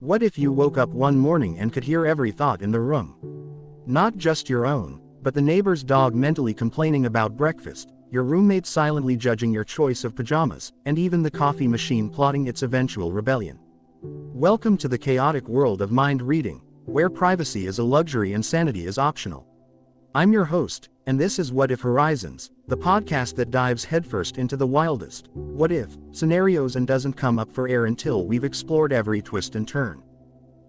What if you woke up one morning and could hear every thought in the room? Not just your own, but the neighbor's dog mentally complaining about breakfast, your roommate silently judging your choice of pajamas, and even the coffee machine plotting its eventual rebellion. Welcome to the chaotic world of mind reading, where privacy is a luxury and sanity is optional. I'm your host, and this is What If Horizons, the podcast that dives headfirst into the wildest what if scenarios and doesn't come up for air until we've explored every twist and turn.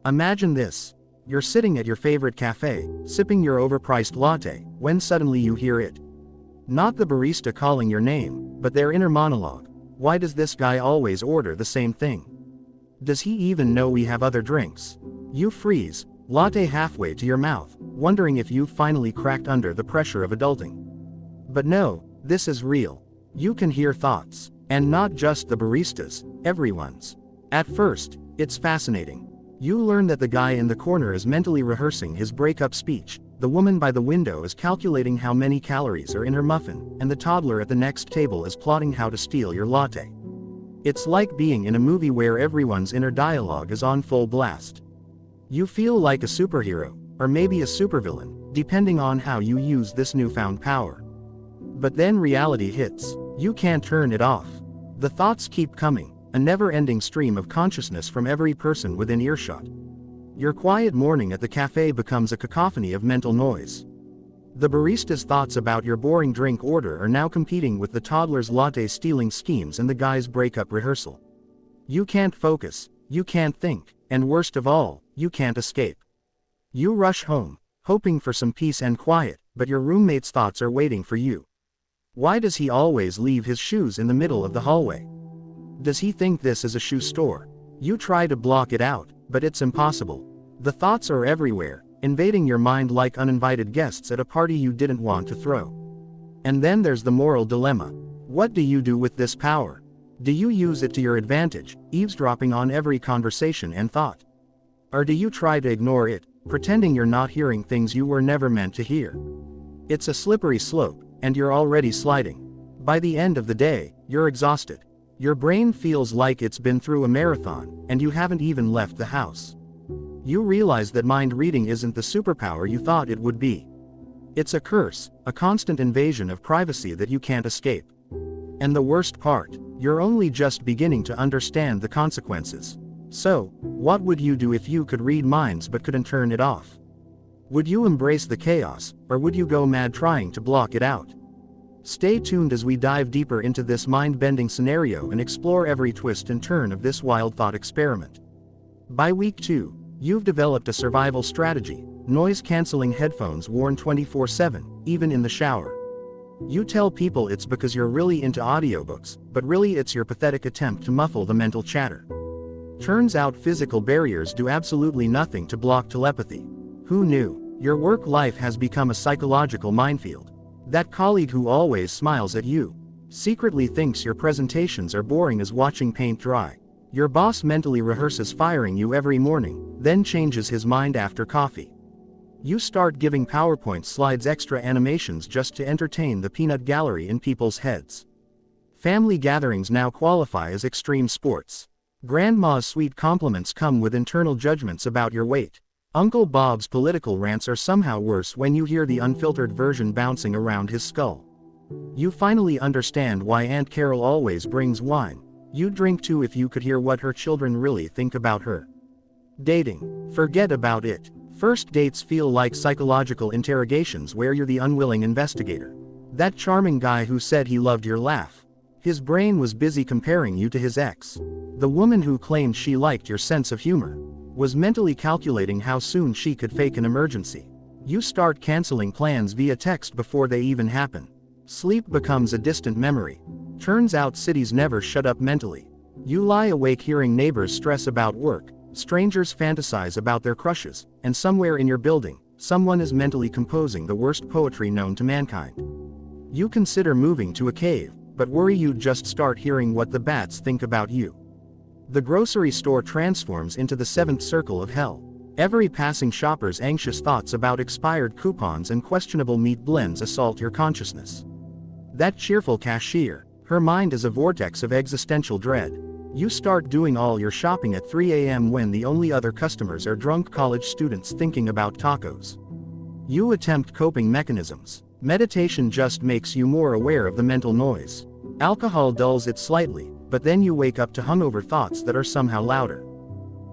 Imagine this. You're sitting at your favorite cafe, sipping your overpriced latte, when suddenly you hear it. Not the barista calling your name, but their inner monologue. Why does this guy always order the same thing? Does he even know we have other drinks? You freeze, latte halfway to your mouth, wondering if you've finally cracked under the pressure of adulting. But no, this is real. You can hear thoughts, and not just the barista's, everyone's. At first, it's fascinating. You learn that the guy in the corner is mentally rehearsing his breakup speech, the woman by the window is calculating how many calories are in her muffin, and the toddler at the next table is plotting how to steal your latte. It's like being in a movie where everyone's inner dialogue is on full blast. You feel like a superhero, or maybe a supervillain, depending on how you use this newfound power. But then reality hits. You can't turn it off. The thoughts keep coming, a never-ending stream of consciousness from every person within earshot. Your quiet morning at the cafe becomes a cacophony of mental noise. The barista's thoughts about your boring drink order are now competing with the toddler's latte-stealing schemes and the guy's breakup rehearsal. You can't focus, you can't think, and worst of all, you can't escape. You rush home, hoping for some peace and quiet, but your roommate's thoughts are waiting for you. Why does he always leave his shoes in the middle of the hallway? Does he think this is a shoe store? You try to block it out, but it's impossible. The thoughts are everywhere, invading your mind like uninvited guests at a party you didn't want to throw. And then there's the moral dilemma. What do you do with this power? Do you use it to your advantage, eavesdropping on every conversation and thought? Or do you try to ignore it, pretending you're not hearing things you were never meant to hear? It's a slippery slope, and you're already sliding. By the end of the day, you're exhausted. Your brain feels like it's been through a marathon, and you haven't even left the house. You realize that mind reading isn't the superpower you thought it would be. It's a curse, a constant invasion of privacy that you can't escape. And the worst part, you're only just beginning to understand the consequences. So, what would you do if you could read minds but couldn't turn it off? Would you embrace the chaos, or would you go mad trying to block it out? Stay tuned as we dive deeper into this mind-bending scenario and explore every twist and turn of this wild thought experiment. By week 2, you've developed a survival strategy: noise-canceling headphones worn 24/7, even in the shower. You tell people it's because you're really into audiobooks, but really it's your pathetic attempt to muffle the mental chatter. Turns out physical barriers do absolutely nothing to block telepathy. Who knew? Your work life has become a psychological minefield. That colleague who always smiles at you secretly thinks your presentations are boring as watching paint dry. Your boss mentally rehearses firing you every morning, then changes his mind after coffee. You start giving PowerPoint slides extra animations just to entertain the peanut gallery in people's heads. Family gatherings now qualify as extreme sports. Grandma's sweet compliments come with internal judgments about your weight. Uncle Bob's political rants are somehow worse when you hear the unfiltered version bouncing around his skull. You finally understand why Aunt Carol always brings wine. You'd drink too if you could hear what her children really think about her. Dating. Forget about it. First dates feel like psychological interrogations where you're the unwilling investigator. That charming guy who said he loved your laugh. His brain was busy comparing you to his ex. The woman who claimed she liked your sense of humor was mentally calculating how soon she could fake an emergency. You start canceling plans via text before they even happen. Sleep becomes a distant memory. Turns out cities never shut up mentally. You lie awake hearing neighbors stress about work, strangers fantasize about their crushes, and somewhere in your building, someone is mentally composing the worst poetry known to mankind. You consider moving to a cave, but worry you'd just start hearing what the bats think about you. The grocery store transforms into the seventh circle of hell. Every passing shopper's anxious thoughts about expired coupons and questionable meat blends assault your consciousness. That cheerful cashier, her mind is a vortex of existential dread. You start doing all your shopping at 3 a.m. when the only other customers are drunk college students thinking about tacos. You attempt coping mechanisms. Meditation just makes you more aware of the mental noise. Alcohol dulls it slightly, but then you wake up to hungover thoughts that are somehow louder.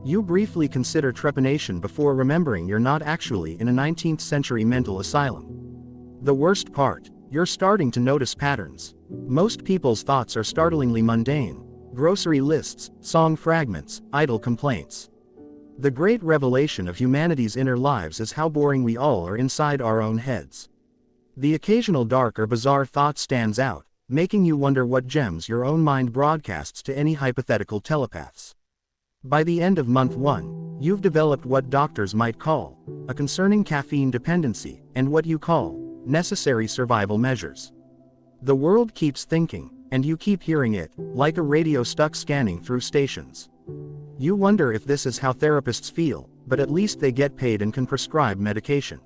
You briefly consider trepanation before remembering you're not actually in a 19th century mental asylum. The worst part, you're starting to notice patterns. Most people's thoughts are startlingly mundane. Grocery lists, song fragments, idle complaints. The great revelation of humanity's inner lives is how boring we all are inside our own heads. The occasional dark or bizarre thought stands out, making you wonder what gems your own mind broadcasts to any hypothetical telepaths. By the end of month 1, you've developed what doctors might call a concerning caffeine dependency, and what you call necessary survival measures. The world keeps thinking, and you keep hearing it, like a radio stuck scanning through stations. You wonder if this is how therapists feel, but at least they get paid and can prescribe medication.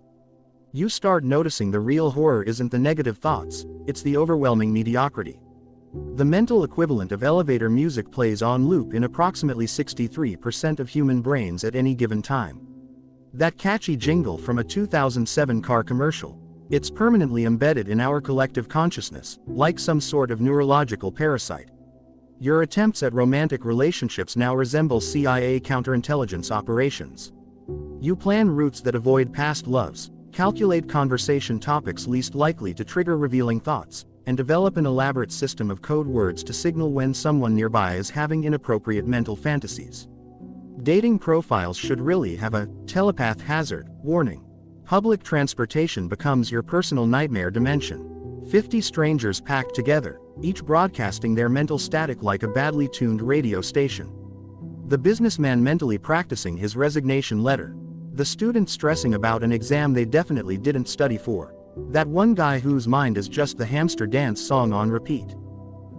You start noticing the real horror isn't the negative thoughts, it's the overwhelming mediocrity. The mental equivalent of elevator music plays on loop in approximately 63% of human brains at any given time. That catchy jingle from a 2007 car commercial, it's permanently embedded in our collective consciousness, like some sort of neurological parasite. Your attempts at romantic relationships now resemble CIA counterintelligence operations. You plan routes that avoid past loves, calculate conversation topics least likely to trigger revealing thoughts, and develop an elaborate system of code words to signal when someone nearby is having inappropriate mental fantasies. Dating profiles should really have a telepath hazard warning. Public transportation becomes your personal nightmare dimension. 50 strangers packed together, each broadcasting their mental static like a badly tuned radio station. The businessman mentally practicing his resignation letter. The student stressing about an exam they definitely didn't study for. That one guy whose mind is just the hamster dance song on repeat.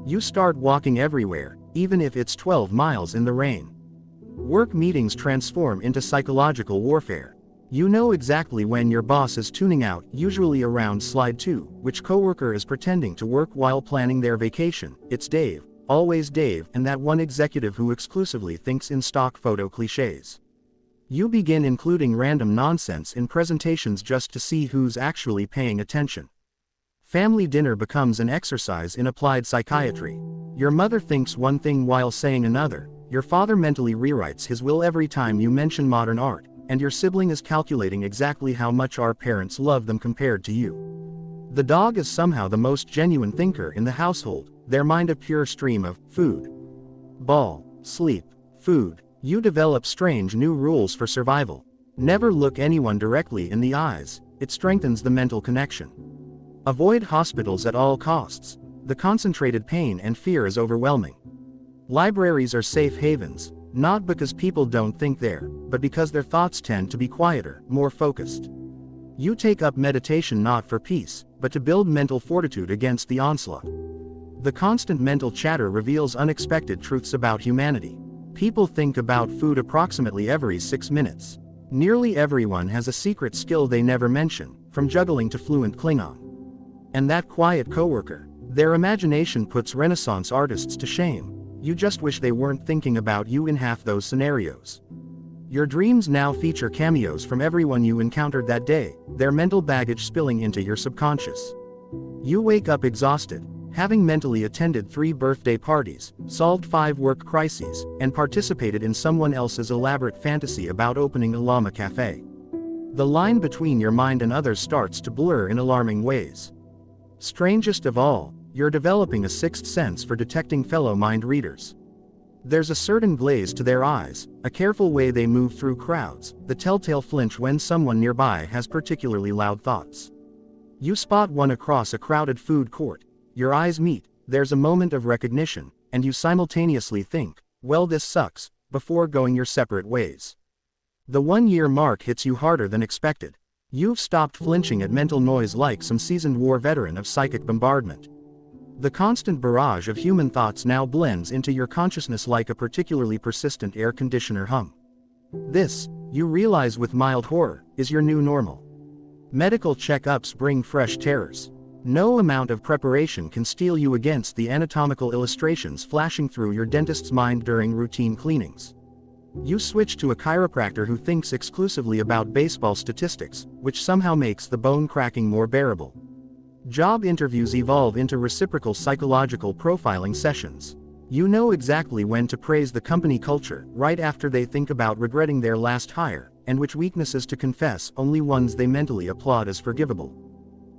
You start walking everywhere, even if it's 12 miles in the rain. Work meetings transform into psychological warfare. You know exactly when your boss is tuning out, usually around slide 2, which coworker is pretending to work while planning their vacation. It's Dave, always Dave, and that one executive who exclusively thinks in stock photo cliches. You begin including random nonsense in presentations just to see who's actually paying attention. Family dinner becomes an exercise in applied psychiatry. Your mother thinks one thing while saying another, your father mentally rewrites his will every time you mention modern art, and your sibling is calculating exactly how much our parents love them compared to you. The dog is somehow the most genuine thinker in the household, their mind a pure stream of food, ball, sleep, food. You develop strange new rules for survival. Never look anyone directly in the eyes, it strengthens the mental connection. Avoid hospitals at all costs. The concentrated pain and fear is overwhelming. Libraries are safe havens, not because people don't think there, but because their thoughts tend to be quieter, more focused. You take up meditation not for peace, but to build mental fortitude against the onslaught. The constant mental chatter reveals unexpected truths about humanity. People think about food approximately every 6 minutes. Nearly everyone has a secret skill they never mention, from juggling to fluent Klingon. And that quiet coworker, their imagination puts Renaissance artists to shame. You just wish they weren't thinking about you in half those scenarios. Your dreams now feature cameos from everyone you encountered that day, their mental baggage spilling into your subconscious. You wake up exhausted, having mentally attended 3 birthday parties, solved 5 work crises, and participated in someone else's elaborate fantasy about opening a llama cafe. The line between your mind and others starts to blur in alarming ways. Strangest of all, you're developing a sixth sense for detecting fellow mind readers. There's a certain glaze to their eyes, a careful way they move through crowds, the telltale flinch when someone nearby has particularly loud thoughts. You spot one across a crowded food court. Your eyes meet, there's a moment of recognition, and you simultaneously think, well, this sucks, before going your separate ways. The 1-year mark hits you harder than expected. You've stopped flinching at mental noise like some seasoned war veteran of psychic bombardment. The constant barrage of human thoughts now blends into your consciousness like a particularly persistent air conditioner hum. This, you realize with mild horror, is your new normal. Medical checkups bring fresh terrors. No amount of preparation can steel you against the anatomical illustrations flashing through your dentist's mind during routine cleanings. You switch to a chiropractor who thinks exclusively about baseball statistics, which somehow makes the bone cracking more bearable. Job interviews evolve into reciprocal psychological profiling sessions. You know exactly when to praise the company culture, right after they think about regretting their last hire, and which weaknesses to confess, only ones they mentally applaud as forgivable.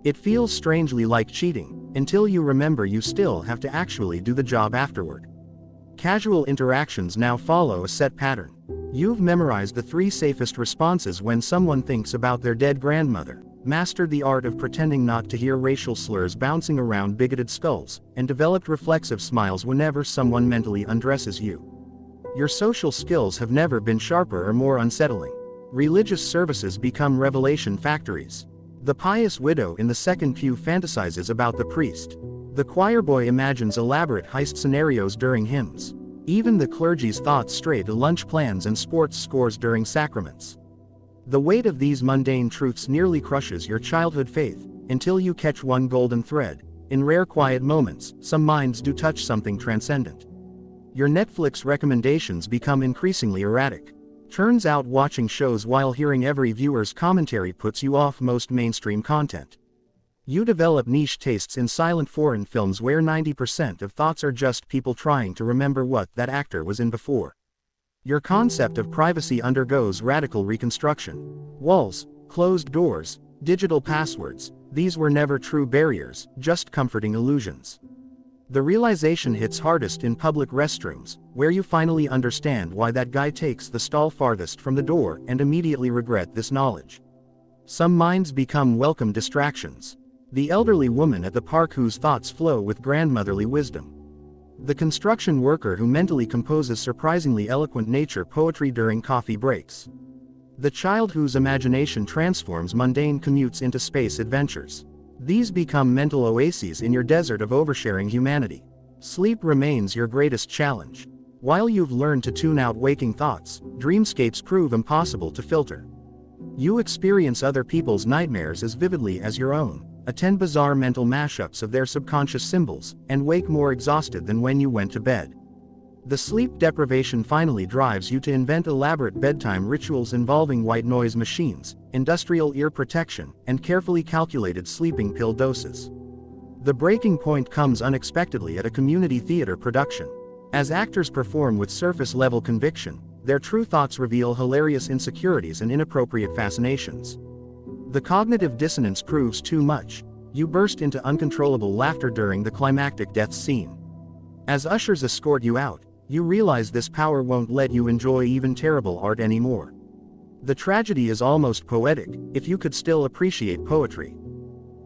It feels strangely like cheating, until you remember you still have to actually do the job afterward. Casual interactions now follow a set pattern. You've memorized the 3 safest responses when someone thinks about their dead grandmother, mastered the art of pretending not to hear racial slurs bouncing around bigoted skulls, and developed reflexive smiles whenever someone mentally undresses you. Your social skills have never been sharper or more unsettling. Religious services become revelation factories. The pious widow in the second pew fantasizes about the priest. The choir boy imagines elaborate heist scenarios during hymns. Even the clergy's thoughts stray to lunch plans and sports scores during sacraments. The weight of these mundane truths nearly crushes your childhood faith, until you catch one golden thread. In rare quiet moments, some minds do touch something transcendent. Your Netflix recommendations become increasingly erratic. Turns out watching shows while hearing every viewer's commentary puts you off most mainstream content. You develop niche tastes in silent foreign films where 90% of thoughts are just people trying to remember what that actor was in before. Your concept of privacy undergoes radical reconstruction. Walls, closed doors, digital passwords, these were never true barriers, just comforting illusions. The realization hits hardest in public restrooms, where you finally understand why that guy takes the stall farthest from the door and immediately regret this knowledge. Some minds become welcome distractions. The elderly woman at the park whose thoughts flow with grandmotherly wisdom. The construction worker who mentally composes surprisingly eloquent nature poetry during coffee breaks. The child whose imagination transforms mundane commutes into space adventures. These become mental oases in your desert of oversharing humanity. Sleep remains your greatest challenge. While you've learned to tune out waking thoughts, dreamscapes prove impossible to filter. You experience other people's nightmares as vividly as your own, attend bizarre mental mashups of their subconscious symbols, and wake more exhausted than when you went to bed. The sleep deprivation finally drives you to invent elaborate bedtime rituals involving white noise machines, industrial ear protection, and carefully calculated sleeping pill doses. The breaking point comes unexpectedly at a community theater production. As actors perform with surface-level conviction, their true thoughts reveal hilarious insecurities and inappropriate fascinations. The cognitive dissonance proves too much. You burst into uncontrollable laughter during the climactic death scene. As ushers escort you out, you realize this power won't let you enjoy even terrible art anymore. The tragedy is almost poetic, if you could still appreciate poetry.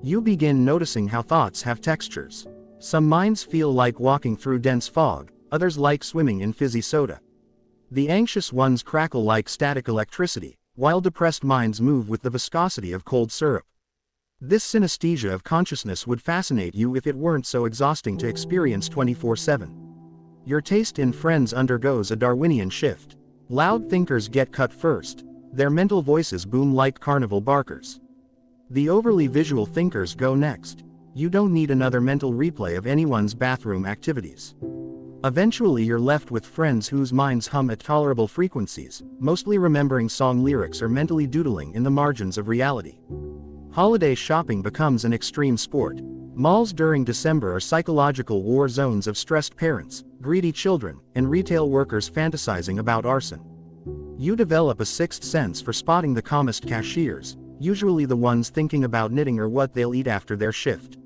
You begin noticing how thoughts have textures. Some minds feel like walking through dense fog, others like swimming in fizzy soda. The anxious ones crackle like static electricity, while depressed minds move with the viscosity of cold syrup. This synesthesia of consciousness would fascinate you if it weren't so exhausting to experience 24/7. Your taste in Friends undergoes a Darwinian shift. Loud thinkers get cut first. Their mental voices boom like carnival barkers. The overly visual thinkers go next. You don't need another mental replay of anyone's bathroom activities. Eventually you're left with friends whose minds hum at tolerable frequencies, mostly remembering song lyrics or mentally doodling in the margins of reality. Holiday shopping becomes an extreme sport. Malls during December are psychological war zones of stressed parents, greedy children, and retail workers fantasizing about arson. You develop a sixth sense for spotting the calmest cashiers, usually the ones thinking about knitting or what they'll eat after their shift.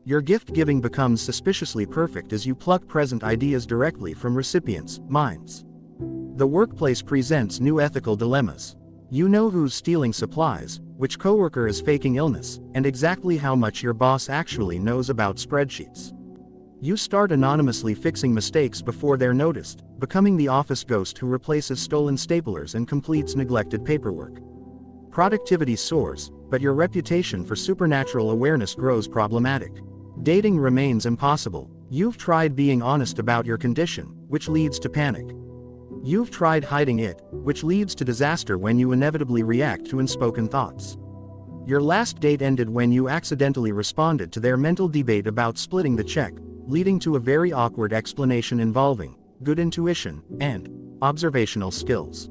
Your gift-giving becomes suspiciously perfect as you pluck present ideas directly from recipients' minds. The workplace presents new ethical dilemmas. You know who's stealing supplies, which coworker is faking illness, and exactly how much your boss actually knows about spreadsheets. You start anonymously fixing mistakes before they're noticed, becoming the office ghost who replaces stolen staplers and completes neglected paperwork. Productivity soars, but your reputation for supernatural awareness grows problematic. Dating remains impossible. You've tried being honest about your condition, which leads to panic. You've tried hiding it, which leads to disaster when you inevitably react to unspoken thoughts. Your last date ended when you accidentally responded to their mental debate about splitting the check, leading to a very awkward explanation involving good intuition and observational skills.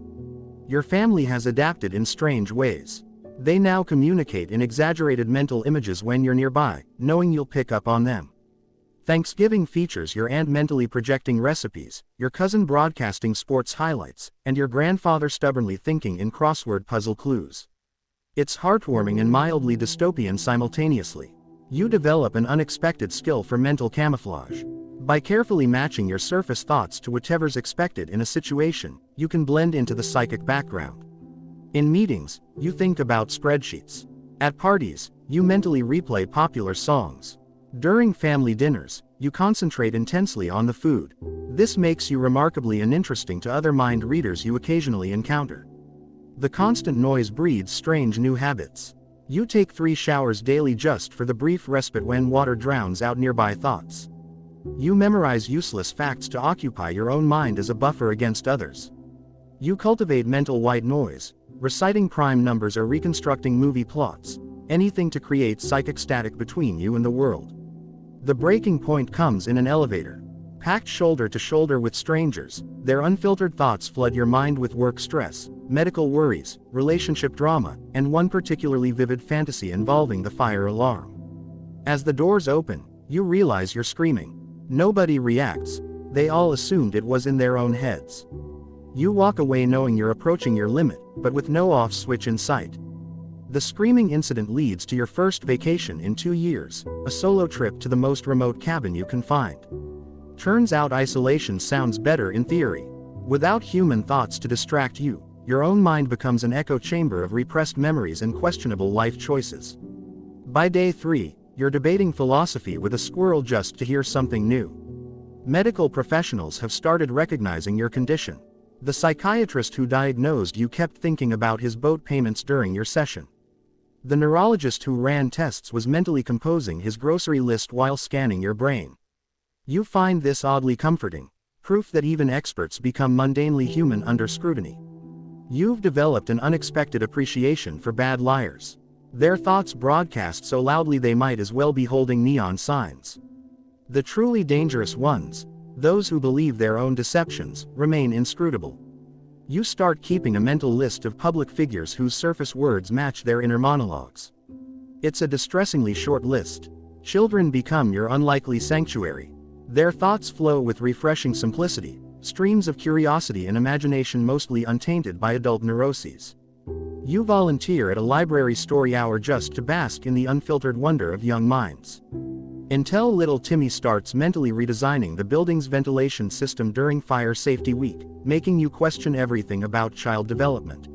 Your family has adapted in strange ways. They now communicate in exaggerated mental images when you're nearby, knowing you'll pick up on them. Thanksgiving features your aunt mentally projecting recipes, your cousin broadcasting sports highlights, and your grandfather stubbornly thinking in crossword puzzle clues. It's heartwarming and mildly dystopian simultaneously. You develop an unexpected skill for mental camouflage. By carefully matching your surface thoughts to whatever's expected in a situation, you can blend into the psychic background. In meetings, you think about spreadsheets. At parties, you mentally replay popular songs. During family dinners, you concentrate intensely on the food. This makes you remarkably uninteresting to other mind readers you occasionally encounter. The constant noise breeds strange new habits. You take 3 showers daily just for the brief respite when water drowns out nearby thoughts. You memorize useless facts to occupy your own mind as a buffer against others. You cultivate mental white noise, reciting prime numbers or reconstructing movie plots, anything to create psychic static between you and the world. The breaking point comes in an elevator. Packed shoulder to shoulder with strangers, their unfiltered thoughts flood your mind with work stress, medical worries, relationship drama, and one particularly vivid fantasy involving the fire alarm. As the doors open, you realize you're screaming. Nobody reacts. They all assumed it was in their own heads. You walk away knowing you're approaching your limit, but with no off switch in sight. The screaming incident leads to your first vacation in 2 years, a solo trip to the most remote cabin you can find. Turns out isolation sounds better in theory. Without human thoughts to distract you, your own mind becomes an echo chamber of repressed memories and questionable life choices. By day 3, you're debating philosophy with a squirrel just to hear something new. Medical professionals have started recognizing your condition. The psychiatrist who diagnosed you kept thinking about his boat payments during your session. The neurologist who ran tests was mentally composing his grocery list while scanning your brain. You find this oddly comforting, proof that even experts become mundanely human under scrutiny. You've developed an unexpected appreciation for bad liars. Their thoughts broadcast so loudly they might as well be holding neon signs. The truly dangerous ones, those who believe their own deceptions, remain inscrutable. You start keeping a mental list of public figures whose surface words match their inner monologues. It's a distressingly short list. Children become your unlikely sanctuary. Their thoughts flow with refreshing simplicity, streams of curiosity and imagination mostly untainted by adult neuroses. You volunteer at a library story hour just to bask in the unfiltered wonder of young minds. Until little Timmy starts mentally redesigning the building's ventilation system during Fire Safety Week, making you question everything about child development.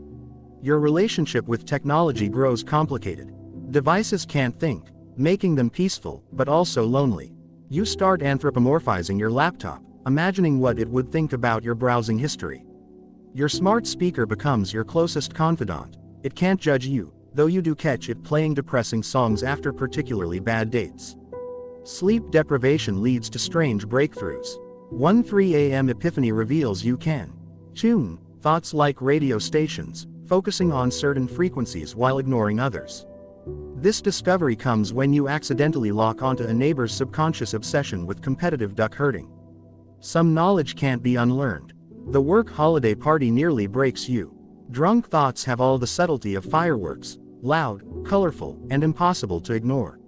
Your relationship with technology grows complicated. Devices can't think, making them peaceful, but also lonely. You start anthropomorphizing your laptop, imagining what it would think about your browsing history. Your smart speaker becomes your closest confidant. It can't judge you, though you do catch it playing depressing songs after particularly bad dates. Sleep deprivation leads to strange breakthroughs. One 3 a.m. epiphany reveals you can tune thoughts like radio stations, focusing on certain frequencies while ignoring others. This discovery comes when you accidentally lock onto a neighbor's subconscious obsession with competitive duck herding. Some knowledge can't be unlearned. The work holiday party nearly breaks you. Drunk thoughts have all the subtlety of fireworks, loud, colorful, and impossible to ignore.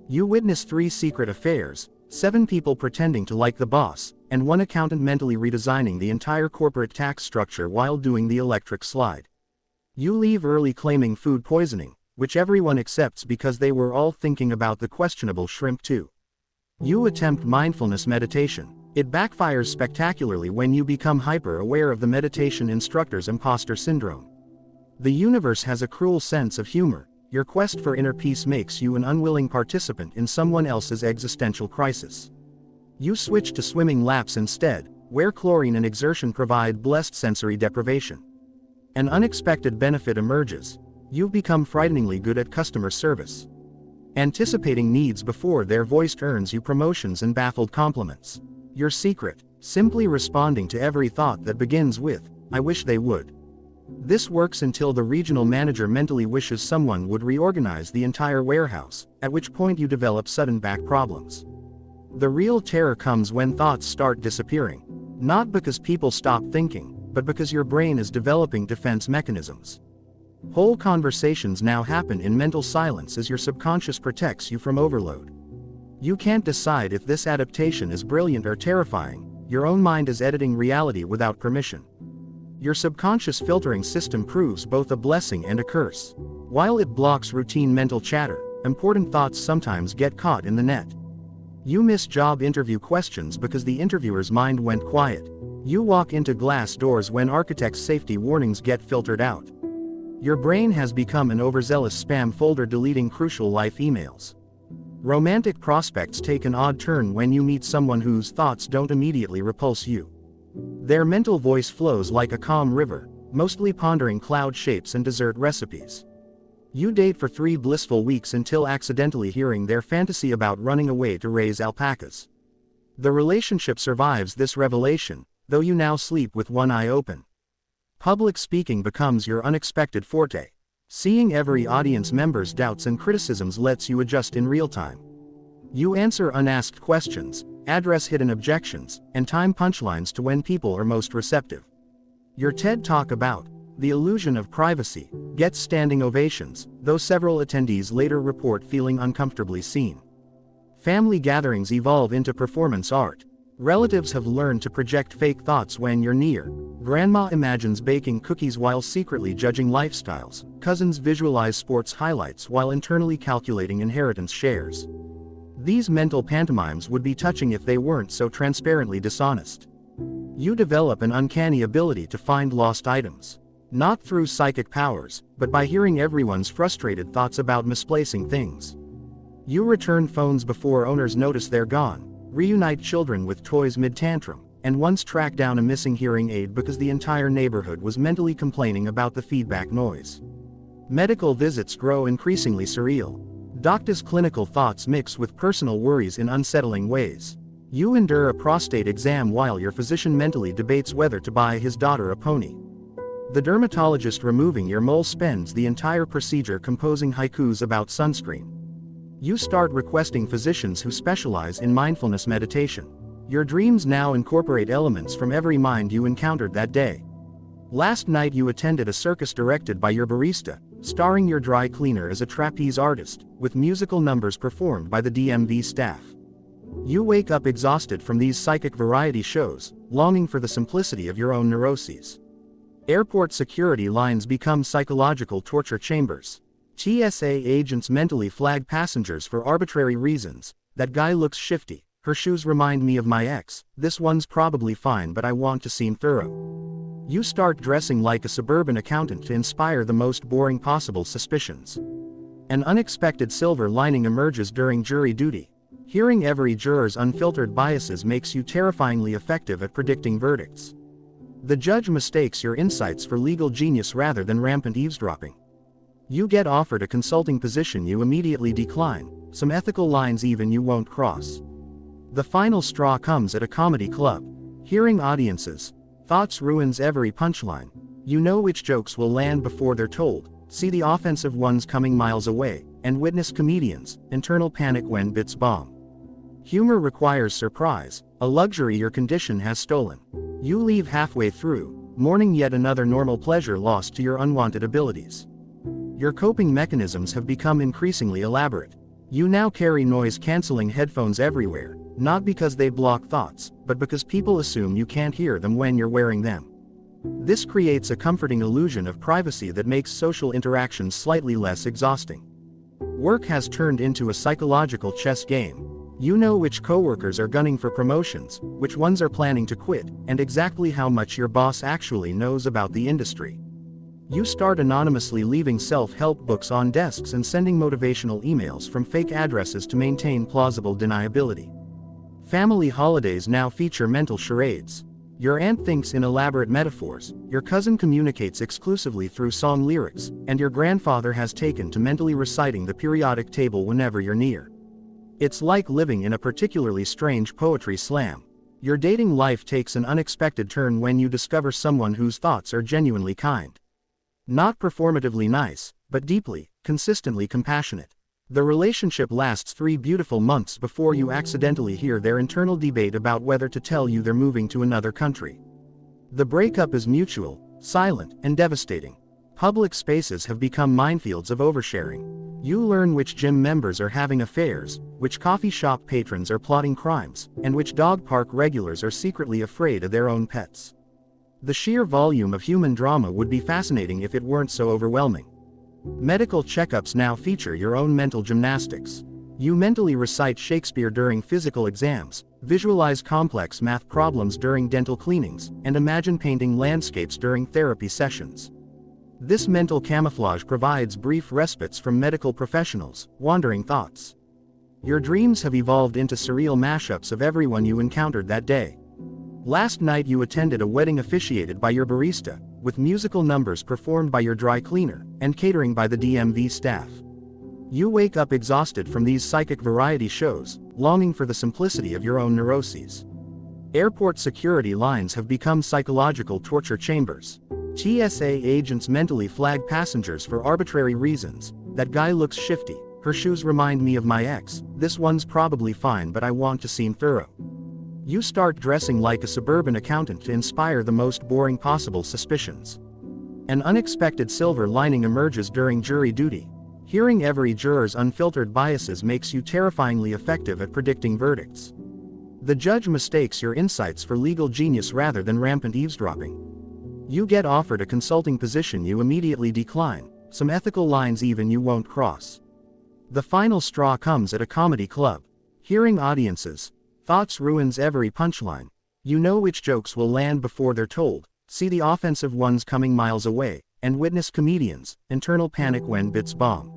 You witness 3 secret affairs, 7 people pretending to like the boss, and 1 accountant mentally redesigning the entire corporate tax structure while doing the electric slide. You leave early claiming food poisoning, which everyone accepts because they were all thinking about the questionable shrimp too. You attempt mindfulness meditation. It backfires spectacularly when you become hyper-aware of the meditation instructor's imposter syndrome. The universe has a cruel sense of humor. Your quest for inner peace makes you an unwilling participant in someone else's existential crisis. You switch to swimming laps instead, where chlorine and exertion provide blessed sensory deprivation. An unexpected benefit emerges. You've become frighteningly good at customer service. Anticipating needs before they're voiced earns you promotions and baffled compliments. Your secret, simply responding to every thought that begins with, "I wish they would." This works until the regional manager mentally wishes someone would reorganize the entire warehouse, at which point you develop sudden back problems. The real terror comes when thoughts start disappearing. Not because people stop thinking, but because your brain is developing defense mechanisms. Whole conversations now happen in mental silence as your subconscious protects you from overload. You can't decide if this adaptation is brilliant or terrifying. Your own mind is editing reality without permission. Your subconscious filtering system proves both a blessing and a curse. While it blocks routine mental chatter, important thoughts sometimes get caught in the net. You miss job interview questions because the interviewer's mind went quiet. You walk into glass doors when architects' safety warnings get filtered out. Your brain has become an overzealous spam folder deleting crucial life emails. Romantic prospects take an odd turn when you meet someone whose thoughts don't immediately repulse you. Their mental voice flows like a calm river, mostly pondering cloud shapes and dessert recipes. You date for 3 blissful weeks until accidentally hearing their fantasy about running away to raise alpacas. The relationship survives this revelation, though you now sleep with one eye open. Public speaking becomes your unexpected forte. Seeing every audience member's doubts and criticisms lets you adjust in real time. You answer unasked questions, address hidden objections, and time punchlines to when people are most receptive. Your TED Talk about the illusion of privacy gets standing ovations, though several attendees later report feeling uncomfortably seen. Family gatherings evolve into performance art. Relatives have learned to project fake thoughts when you're near. Grandma imagines baking cookies while secretly judging lifestyles. Cousins visualize sports highlights while internally calculating inheritance shares. These mental pantomimes would be touching if they weren't so transparently dishonest. You develop an uncanny ability to find lost items. Not through psychic powers, but by hearing everyone's frustrated thoughts about misplacing things. You return phones before owners notice they're gone, reunite children with toys mid-tantrum, and once track down a missing hearing aid because the entire neighborhood was mentally complaining about the feedback noise. Medical visits grow increasingly surreal. Doctors' clinical thoughts mix with personal worries in unsettling ways. You endure a prostate exam while your physician mentally debates whether to buy his daughter a pony. The dermatologist removing your mole spends the entire procedure composing haikus about sunscreen. You start requesting physicians who specialize in mindfulness meditation. Your dreams now incorporate elements from every mind you encountered that day. Last night you attended a circus directed by your barista, starring your dry cleaner as a trapeze artist, with musical numbers performed by the DMV staff. You wake up exhausted from these psychic variety shows, longing for the simplicity of your own neuroses. Airport security lines become psychological torture chambers. TSA agents mentally flag passengers for arbitrary reasons. That guy looks shifty. Her shoes remind me of my ex. This one's probably fine, but I want to seem thorough. You start dressing like a suburban accountant to inspire the most boring possible suspicions. An unexpected silver lining emerges during jury duty. Hearing every juror's unfiltered biases makes you terrifyingly effective at predicting verdicts. The judge mistakes your insights for legal genius rather than rampant eavesdropping. You get offered a consulting position you immediately decline, some ethical lines even you won't cross. The final straw comes at a comedy club. Hearing audiences' thoughts ruins every punchline. You know which jokes will land before they're told, see the offensive ones coming miles away, and witness comedians' internal panic when bits bomb. Humor requires surprise, a luxury your condition has stolen. You leave halfway through, mourning yet another normal pleasure lost to your unwanted abilities. Your coping mechanisms have become increasingly elaborate. You now carry noise-canceling headphones everywhere, not because they block thoughts, but because people assume you can't hear them when you're wearing them. This creates a comforting illusion of privacy that makes social interactions slightly less exhausting. Work has turned into a psychological chess game. You know which coworkers are gunning for promotions, which ones are planning to quit, and exactly how much your boss actually knows about the industry. You start anonymously leaving self-help books on desks and sending motivational emails from fake addresses to maintain plausible deniability. Family holidays now feature mental charades. Your aunt thinks in elaborate metaphors, your cousin communicates exclusively through song lyrics, and your grandfather has taken to mentally reciting the periodic table whenever you're near. It's like living in a particularly strange poetry slam. Your dating life takes an unexpected turn when you discover someone whose thoughts are genuinely kind. Not performatively nice, but deeply, consistently compassionate. The relationship lasts 3 beautiful months before you accidentally hear their internal debate about whether to tell you they're moving to another country. The breakup is mutual, silent, and devastating. Public spaces have become minefields of oversharing. You learn which gym members are having affairs, which coffee shop patrons are plotting crimes, and which dog park regulars are secretly afraid of their own pets. The sheer volume of human drama would be fascinating if it weren't so overwhelming. Medical checkups now feature your own mental gymnastics. You mentally recite Shakespeare during physical exams, visualize complex math problems during dental cleanings, and imagine painting landscapes during therapy sessions. This mental camouflage provides brief respites from medical professionals, wandering thoughts. Your dreams have evolved into surreal mashups of everyone you encountered that day. Last night you attended a wedding officiated by your barista, with musical numbers performed by your dry cleaner, and catering by the DMV staff. You wake up exhausted from these psychic variety shows, longing for the simplicity of your own neuroses. Airport security lines have become psychological torture chambers. TSA agents mentally flag passengers for arbitrary reasons. That guy looks shifty, her shoes remind me of my ex, this one's probably fine but I want to seem thorough. You start dressing like a suburban accountant to inspire the most boring possible suspicions. An unexpected silver lining emerges during jury duty. Hearing every juror's unfiltered biases makes you terrifyingly effective at predicting verdicts. The judge mistakes your insights for legal genius rather than rampant eavesdropping. You get offered a consulting position you immediately decline, some ethical lines even you won't cross. The final straw comes at a comedy club. Hearing audiences' thoughts ruins every punchline. You know which jokes will land before they're told, see the offensive ones coming miles away, and witness comedians' internal panic when bits bomb.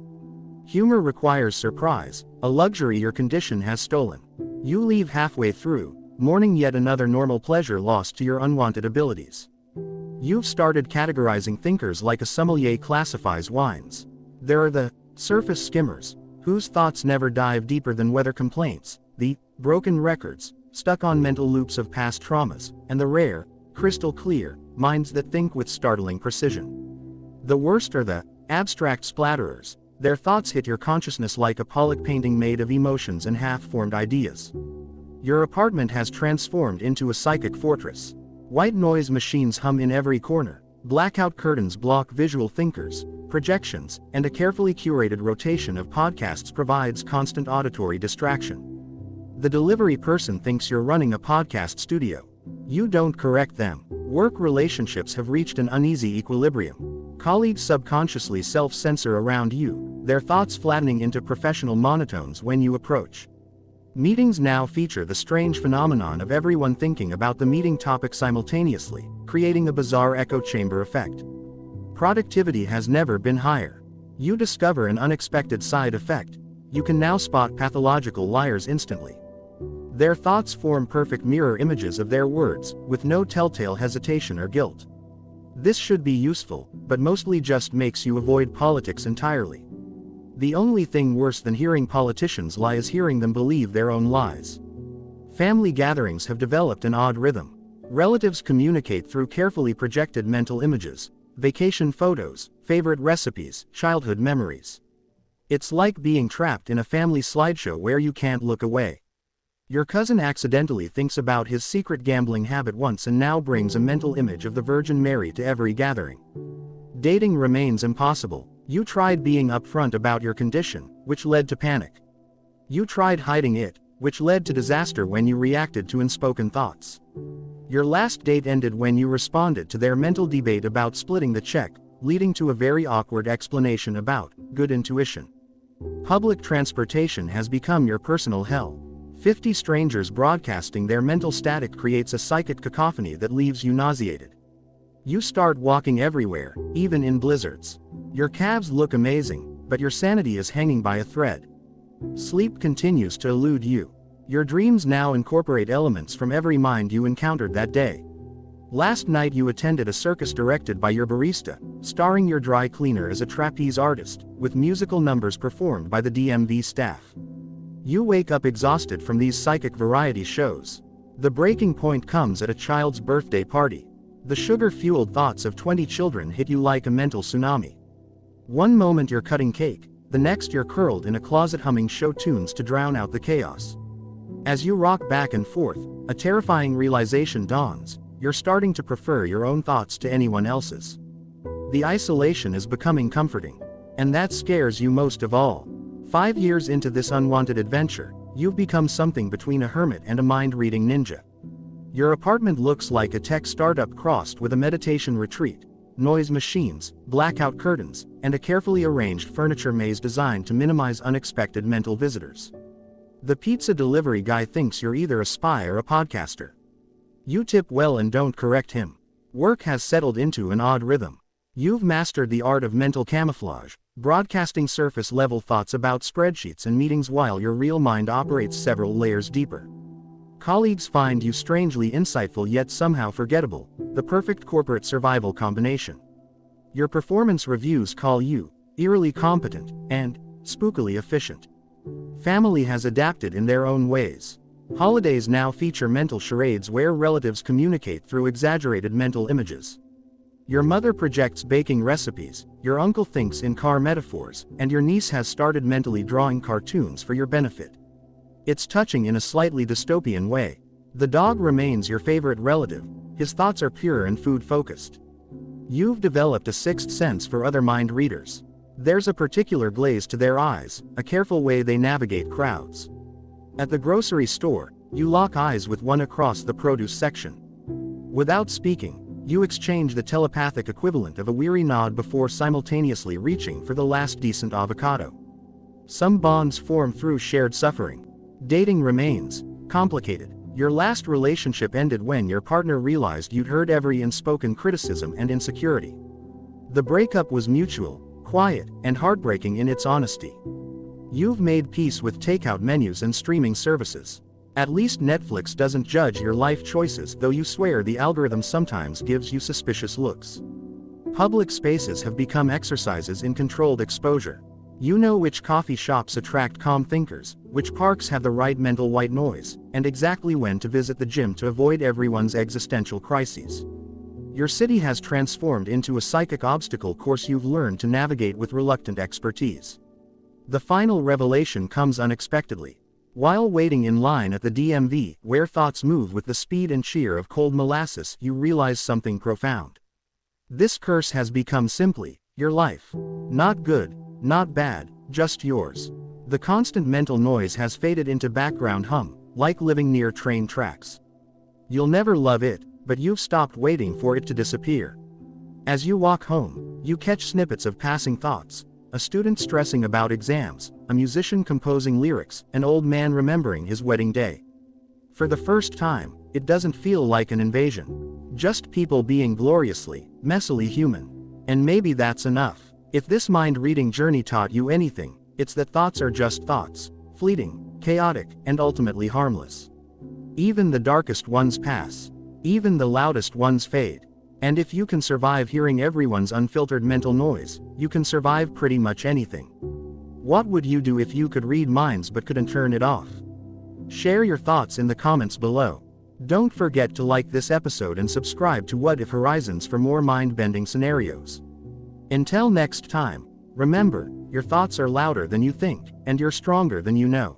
Humor requires surprise, a luxury your condition has stolen. You leave halfway through, mourning yet another normal pleasure lost to your unwanted abilities. You've started categorizing thinkers like a sommelier classifies wines. There are the surface skimmers, whose thoughts never dive deeper than weather complaints, the broken records, stuck on mental loops of past traumas, and the rare, crystal clear, minds that think with startling precision. The worst are the abstract splatterers. Their thoughts hit your consciousness like a Pollock painting made of emotions and half-formed ideas. Your apartment has transformed into a psychic fortress. White noise machines hum in every corner, blackout curtains block visual thinkers, projections, and a carefully curated rotation of podcasts provides constant auditory distraction. The delivery person thinks you're running a podcast studio. You don't correct them. Work relationships have reached an uneasy equilibrium. Colleagues subconsciously self-censor around you, their thoughts flattening into professional monotones when you approach. Meetings now feature the strange phenomenon of everyone thinking about the meeting topic simultaneously, creating a bizarre echo chamber effect. Productivity has never been higher. You discover an unexpected side effect. You can now spot pathological liars instantly. Their thoughts form perfect mirror images of their words, with no telltale hesitation or guilt. This should be useful, but mostly just makes you avoid politics entirely. The only thing worse than hearing politicians lie is hearing them believe their own lies. Family gatherings have developed an odd rhythm. Relatives communicate through carefully projected mental images, vacation photos, favorite recipes, childhood memories. It's like being trapped in a family slideshow where you can't look away. Your cousin accidentally thinks about his secret gambling habit once and now brings a mental image of the Virgin Mary to every gathering. Dating remains impossible. You tried being upfront about your condition, which led to panic. You tried hiding it, which led to disaster when you reacted to unspoken thoughts. Your last date ended when you responded to their mental debate about splitting the check, leading to a very awkward explanation about good intuition. Public transportation has become your personal hell. 50 strangers broadcasting their mental static creates a psychic cacophony that leaves you nauseated. You start walking everywhere, even in blizzards. Your calves look amazing, but your sanity is hanging by a thread. Sleep continues to elude you. Your dreams now incorporate elements from every mind you encountered that day. Last night you attended a circus directed by your barista, starring your dry cleaner as a trapeze artist, with musical numbers performed by the DMV staff. You wake up exhausted from these psychic variety shows. The breaking point comes at a child's birthday party. The sugar-fueled thoughts of 20 children hit you like a mental tsunami. One moment you're cutting cake, the next you're curled in a closet humming show tunes to drown out the chaos. As you rock back and forth, a terrifying realization dawns: you're starting to prefer your own thoughts to anyone else's. The isolation is becoming comforting. And that scares you most of all. 5 years into this unwanted adventure, you've become something between a hermit and a mind-reading ninja. Your apartment looks like a tech startup crossed with a meditation retreat: noise machines, blackout curtains, and a carefully arranged furniture maze designed to minimize unexpected mental visitors. The pizza delivery guy thinks you're either a spy or a podcaster. You tip well and don't correct him. Work has settled into an odd rhythm. You've mastered the art of mental camouflage, broadcasting surface-level thoughts about spreadsheets and meetings while your real mind operates several layers deeper. Colleagues find you strangely insightful yet somehow forgettable, the perfect corporate survival combination. Your performance reviews call you eerily competent and spookily efficient. Family has adapted in their own ways. Holidays now feature mental charades where relatives communicate through exaggerated mental images. Your mother projects baking recipes, your uncle thinks in car metaphors, and your niece has started mentally drawing cartoons for your benefit. It's touching in a slightly dystopian way. The dog remains your favorite relative, his thoughts are pure and food-focused. You've developed a sixth sense for other mind readers. There's a particular glaze to their eyes, a careful way they navigate crowds. At the grocery store, you lock eyes with one across the produce section. Without speaking, you exchange the telepathic equivalent of a weary nod before simultaneously reaching for the last decent avocado. Some bonds form through shared suffering. Dating remains complicated. Your last relationship ended when your partner realized you'd heard every unspoken criticism and insecurity. The breakup was mutual, quiet, and heartbreaking in its honesty. You've made peace with takeout menus and streaming services. At least Netflix doesn't judge your life choices, though you swear the algorithm sometimes gives you suspicious looks. Public spaces have become exercises in controlled exposure. You know which coffee shops attract calm thinkers, which parks have the right mental white noise, and exactly when to visit the gym to avoid everyone's existential crises. Your city has transformed into a psychic obstacle course you've learned to navigate with reluctant expertise. The final revelation comes unexpectedly. While waiting in line at the DMV, where thoughts move with the speed and cheer of cold molasses, you realize something profound. This curse has become simply your life. Not good, not bad, just yours. The constant mental noise has faded into background hum, like living near train tracks. You'll never love it, but you've stopped waiting for it to disappear. As you walk home, you catch snippets of passing thoughts: a student stressing about exams, a musician composing lyrics, an old man remembering his wedding day. For the first time, it doesn't feel like an invasion. Just people being gloriously, messily human. And maybe that's enough. If this mind-reading journey taught you anything, it's that thoughts are just thoughts, fleeting, chaotic, and ultimately harmless. Even the darkest ones pass. Even the loudest ones fade. And if you can survive hearing everyone's unfiltered mental noise, you can survive pretty much anything. What would you do if you could read minds but couldn't turn it off? Share your thoughts in the comments below. Don't forget to like this episode and subscribe to What If Horizons for more mind-bending scenarios. Until next time, remember, your thoughts are louder than you think, and you're stronger than you know.